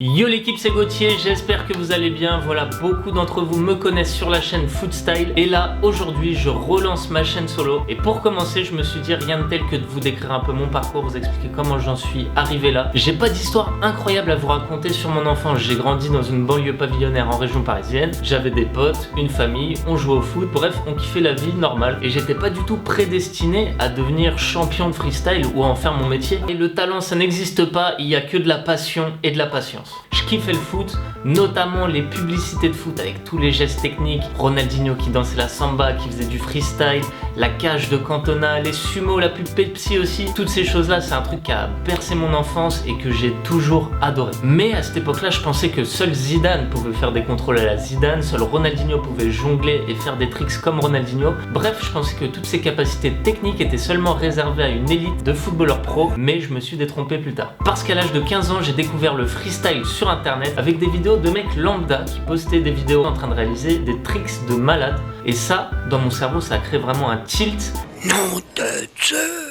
Yo l'équipe, c'est Gauthier, j'espère que vous allez bien. Voilà, beaucoup d'entre vous me connaissent sur la chaîne Footstyle. Et là, aujourd'hui, je relance ma chaîne solo. Et pour commencer, je me suis dit rien de tel que de vous décrire un peu mon parcours, vous expliquer comment j'en suis arrivé là. J'ai pas d'histoire incroyable à vous raconter sur mon enfance. J'ai grandi dans une banlieue pavillonnaire en région parisienne. J'avais des potes, une famille, on jouait au foot. Bref, on kiffait la vie normale. Et j'étais pas du tout prédestiné à devenir champion de freestyle ou à en faire mon métier. Et le talent, ça n'existe pas, il y a que de la passion et de la patience. Je kiffais le foot, notamment les publicités de foot avec tous les gestes techniques. Ronaldinho qui dansait la samba, qui faisait du freestyle, la cage de Cantona, les sumo, la pub Pepsi aussi. Toutes ces choses-là, c'est un truc qui a bercé mon enfance et que j'ai toujours adoré. Mais à cette époque-là, je pensais que seul Zidane pouvait faire des contrôles à la Zidane, seul Ronaldinho pouvait jongler et faire des tricks comme Ronaldinho. Bref, je pensais que toutes ces capacités techniques étaient seulement réservées à une élite de footballeurs pro, mais je me suis détrompé plus tard. Parce qu'à l'âge de 15 ans, j'ai découvert le freestyle sur internet avec des vidéos de mecs lambda qui postaient des vidéos en train de réaliser des tricks de malades. Et ça, dans mon cerveau, ça a créé vraiment un tilt. Non de Zeus.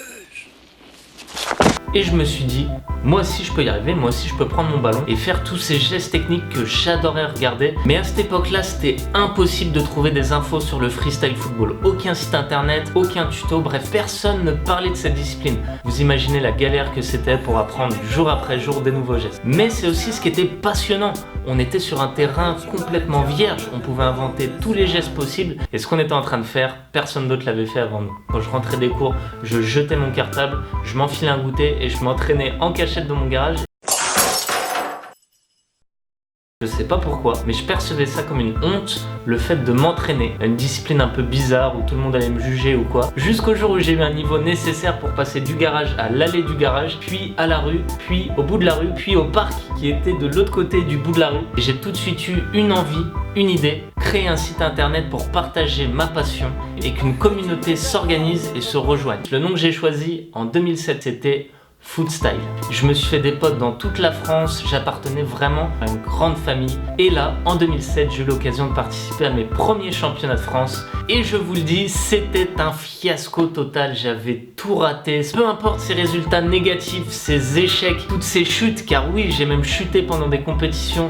Et je me suis dit, moi aussi je peux y arriver, moi aussi je peux prendre mon ballon et faire tous ces gestes techniques que j'adorais regarder. Mais à cette époque-là, c'était impossible de trouver des infos sur le freestyle football. Aucun site internet, aucun tuto, bref, personne ne parlait de cette discipline. Vous imaginez la galère que c'était pour apprendre jour après jour des nouveaux gestes. Mais c'est aussi ce qui était passionnant. On était sur un terrain complètement vierge, on pouvait inventer tous les gestes possibles. Et ce qu'on était en train de faire, personne d'autre l'avait fait avant nous. Quand je rentrais des cours, je jetais mon cartable, je m'enfilais un goûter et je m'entraînais en cachette dans mon garage. Je sais pas pourquoi, mais je percevais ça comme une honte, le fait de m'entraîner à une discipline un peu bizarre où tout le monde allait me juger ou quoi. Jusqu'au jour où j'ai eu un niveau nécessaire pour passer du garage à l'allée du garage, puis à la rue, puis au bout de la rue, puis au parc qui était de l'autre côté du bout de la rue. Et j'ai tout de suite eu une envie, une idée, créer un site internet pour partager ma passion et qu'une communauté s'organise et se rejoigne. Le nom que j'ai choisi en 2007, c'était Footstyle. Je me suis fait des potes dans toute la France, j'appartenais vraiment à une grande famille. Et là, en 2007, j'ai eu l'occasion de participer à mes premiers championnats de France. Et je vous le dis, c'était un fiasco total, j'avais tout raté. Peu importe ces résultats négatifs, ces échecs, toutes ces chutes, car oui, j'ai même chuté pendant des compétitions.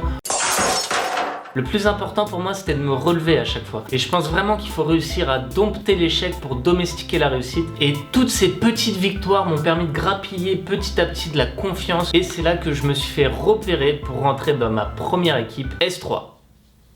Le plus important pour moi, c'était de me relever à chaque fois. Et je pense vraiment qu'il faut réussir à dompter l'échec pour domestiquer la réussite. Et toutes ces petites victoires m'ont permis de grappiller petit à petit de la confiance. Et c'est là que je me suis fait repérer pour rentrer dans ma première équipe S3.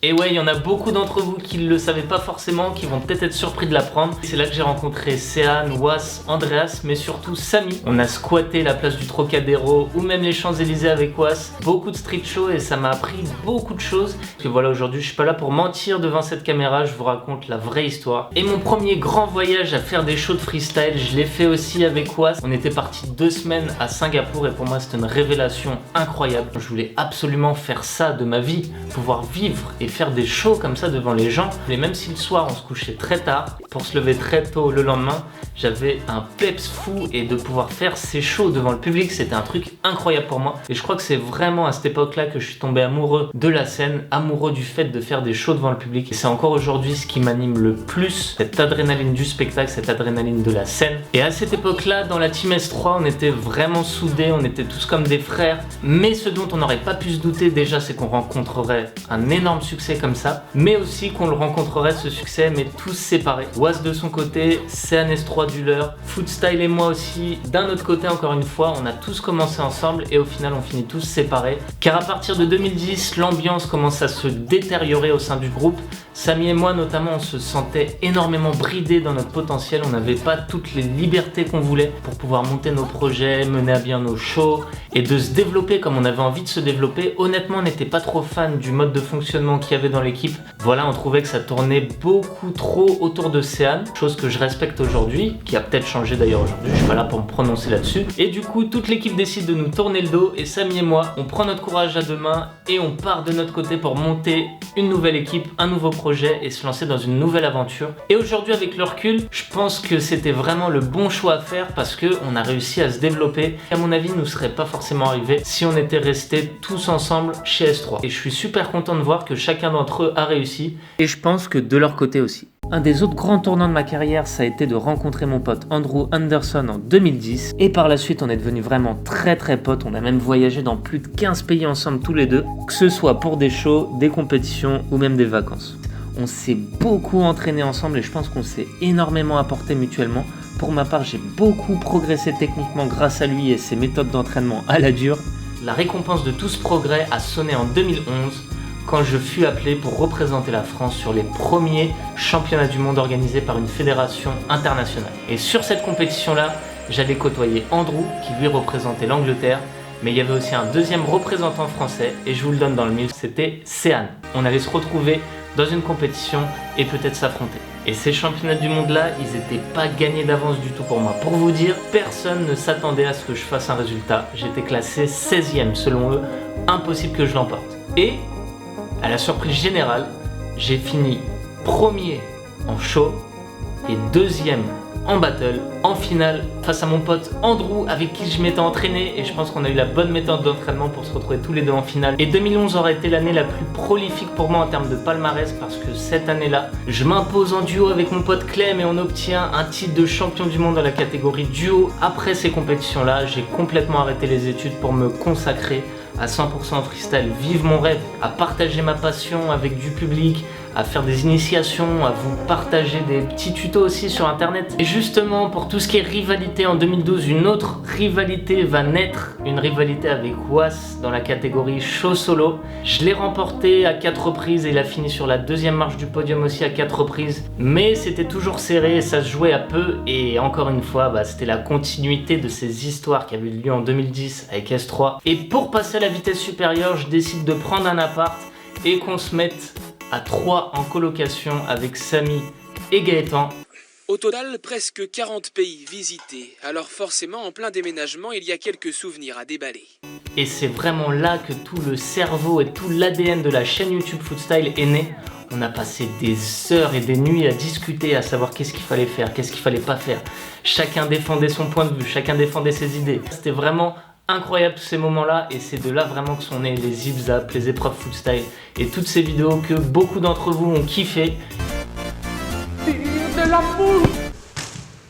Et ouais, il y en a beaucoup d'entre vous qui ne le savaient pas forcément, qui vont peut-être être surpris de l'apprendre. C'est là que j'ai rencontré Céane, Was, Andreas, mais surtout Samy. On a squatté la place du Trocadéro ou même les Champs-Élysées avec Was. Beaucoup de street show et ça m'a appris beaucoup de choses. Parce que voilà, aujourd'hui, je suis pas là pour mentir devant cette caméra, je vous raconte la vraie histoire. Et mon premier grand voyage à faire des shows de freestyle, je l'ai fait aussi avec Was. On était parti 2 semaines à Singapour et pour moi, c'était une révélation incroyable. Je voulais absolument faire ça de ma vie, pouvoir vivre et faire des shows comme ça devant les gens. Et même si le soir on se couchait très tard pour se lever très tôt le lendemain, j'avais un peps fou et de pouvoir faire ces shows devant le public, c'était un truc incroyable pour moi. Et je crois que c'est vraiment à cette époque-là que je suis tombé amoureux de la scène, amoureux du fait de faire des shows devant le public. Et c'est encore aujourd'hui ce qui m'anime le plus, cette adrénaline du spectacle, cette adrénaline de la scène. Et à cette époque-là, dans la team S3, on était vraiment soudés, on était tous comme des frères. Mais ce dont on n'aurait pas pu se douter déjà, c'est qu'on rencontrerait un énorme succès comme ça, mais aussi qu'on le rencontrerait ce succès mais tous séparés. Was de son côté, Céane S3 du leur, Footstyle et moi aussi d'un autre côté. Encore une fois, on a tous commencé ensemble et au final on finit tous séparés, car à partir de 2010 l'ambiance commence à se détériorer au sein du groupe. Samy et moi notamment, on se sentait énormément bridés dans notre potentiel, on n'avait pas toutes les libertés qu'on voulait pour pouvoir monter nos projets, mener à bien nos shows et de se développer comme on avait envie de se développer. Honnêtement, on n'était pas trop fan du mode de fonctionnement qu'il y avait dans l'équipe. Voilà, on trouvait que ça tournait beaucoup trop autour de Céane, chose que je respecte aujourd'hui, qui a peut-être changé d'ailleurs aujourd'hui, je suis pas là pour me prononcer là-dessus. Et du coup, toute l'équipe décide de nous tourner le dos et Samy et moi, on prend notre courage à deux mains et on part de notre côté pour monter une nouvelle équipe, un nouveau projet et se lancer dans une nouvelle aventure. Et aujourd'hui, avec le recul, je pense que c'était vraiment le bon choix à faire parce qu'on a réussi à se développer. Et à mon avis, nous serait pas forcément arrivé si on était restés tous ensemble chez S3. Et je suis super content de voir que chacun d'entre eux a réussi et je pense que de leur côté aussi. Un des autres grands tournants de ma carrière, ça a été de rencontrer mon pote Andrew Anderson en 2010. Et par la suite, on est devenus vraiment très potes. On a même voyagé dans plus de 15 pays ensemble tous les deux, que ce soit pour des shows, des compétitions ou même des vacances. On s'est beaucoup entraîné ensemble et je pense qu'on s'est énormément apporté mutuellement. Pour ma part, j'ai beaucoup progressé techniquement grâce à lui et ses méthodes d'entraînement à la dure. La récompense de tout ce progrès a sonné en 2011 quand je fus appelé pour représenter la France sur les premiers championnats du monde organisés par une fédération internationale. Et sur cette compétition-là, j'allais côtoyer Andrew qui lui représentait l'Angleterre, mais il y avait aussi un deuxième représentant français et je vous le donne dans le mille, c'était Sehan. On allait se retrouver dans une compétition et peut-être s'affronter. Et ces championnats du monde là, ils n'étaient pas gagnés d'avance du tout pour moi. Pour vous dire, personne ne s'attendait à ce que je fasse un résultat. J'étais classé 16e selon eux, impossible que je l'emporte. Et à la surprise générale, j'ai fini premier en show et deuxième en battle, en finale, face à mon pote Andrew avec qui je m'étais entraîné et je pense qu'on a eu la bonne méthode d'entraînement pour se retrouver tous les deux en finale. Et 2011 aurait été l'année la plus prolifique pour moi en termes de palmarès parce que cette année-là, je m'impose en duo avec mon pote Clem et on obtient un titre de champion du monde dans la catégorie duo. Après ces compétitions-là, j'ai complètement arrêté les études pour me consacrer à 100% freestyle, vivre mon rêve, à partager ma passion avec du public, à faire des initiations, à vous partager des petits tutos aussi sur internet. Et justement, pour tout ce qui est rivalité en 2012, une autre rivalité va naître, une rivalité avec Was dans la catégorie show solo. Je l'ai remporté à 4 reprises et il a fini sur la deuxième marche du podium aussi à 4 reprises. Mais c'était toujours serré, ça se jouait à peu et encore une fois, c'était la continuité de ces histoires qui avaient eu lieu en 2010 avec S3. Et pour passer à la vitesse supérieure, je décide de prendre un appart et qu'on se mette à 3 en colocation avec Samy et Gaëtan. Au total, presque 40 pays visités. Alors forcément, en plein déménagement, il y a quelques souvenirs à déballer. Et c'est vraiment là que tout le cerveau et tout l'ADN de la chaîne YouTube Footstyle est né. On a passé des heures et des nuits à discuter, à savoir qu'est-ce qu'il fallait faire, qu'est-ce qu'il fallait pas faire. Chacun défendait son point de vue, chacun défendait ses idées. C'était vraiment incroyable tous ces moments-là et c'est de là vraiment que sont nés les zip-zap, les épreuves Footstyle et toutes ces vidéos que beaucoup d'entre vous ont kiffé. De la boule.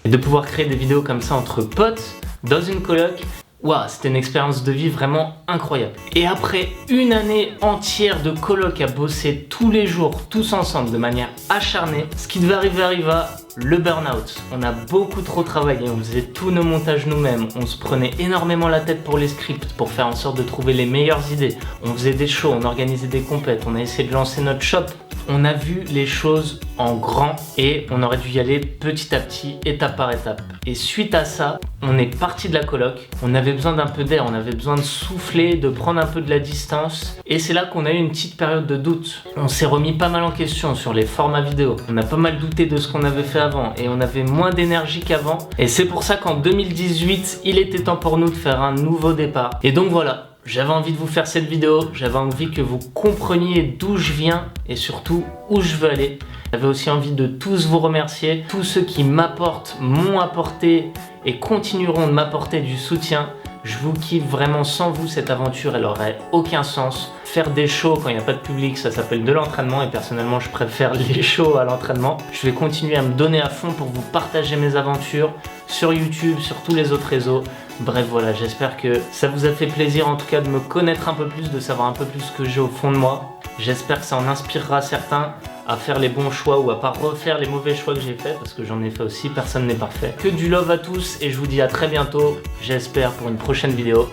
Et de pouvoir créer des vidéos comme ça entre potes, dans une coloc, waouh, c'était une expérience de vie vraiment incroyable. Et après une année entière de coloc à bosser tous les jours, tous ensemble, de manière acharnée, ce qui devait arriver arriva, le burn-out. On a beaucoup trop travaillé, on faisait tous nos montages nous-mêmes, on se prenait énormément la tête pour les scripts, pour faire en sorte de trouver les meilleures idées. On faisait des shows, on organisait des compètes, on a essayé de lancer notre shop. On a vu les choses en grand et on aurait dû y aller petit à petit, étape par étape. Et suite à ça, on est parti de la coloc, on avait besoin d'un peu d'air, on avait besoin de souffler, de prendre un peu de la distance. Et c'est là qu'on a eu une petite période de doute. On s'est remis pas mal en question sur les formats vidéo. On a pas mal douté de ce qu'on avait fait avant et on avait moins d'énergie qu'avant. Et c'est pour ça qu'en 2018, il était temps pour nous de faire un nouveau départ. Et donc voilà. J'avais envie de vous faire cette vidéo, j'avais envie que vous compreniez d'où je viens et surtout où je veux aller. J'avais aussi envie de tous vous remercier, tous ceux qui m'apportent, m'ont apporté et continueront de m'apporter du soutien. Je vous kiffe vraiment, sans vous cette aventure elle aurait aucun sens. Faire des shows quand il n'y a pas de public, ça s'appelle de l'entraînement et personnellement je préfère les shows à l'entraînement. Je vais continuer à me donner à fond pour vous partager mes aventures sur YouTube, sur tous les autres réseaux. Bref voilà, j'espère que ça vous a fait plaisir en tout cas de me connaître un peu plus, de savoir un peu plus ce que j'ai au fond de moi. J'espère que ça en inspirera certains à faire les bons choix ou à pas refaire les mauvais choix que j'ai fait parce que j'en ai fait aussi, personne n'est parfait. Que du love à tous et je vous dis à très bientôt, j'espère pour une prochaine vidéo.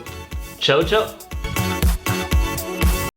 Ciao ciao.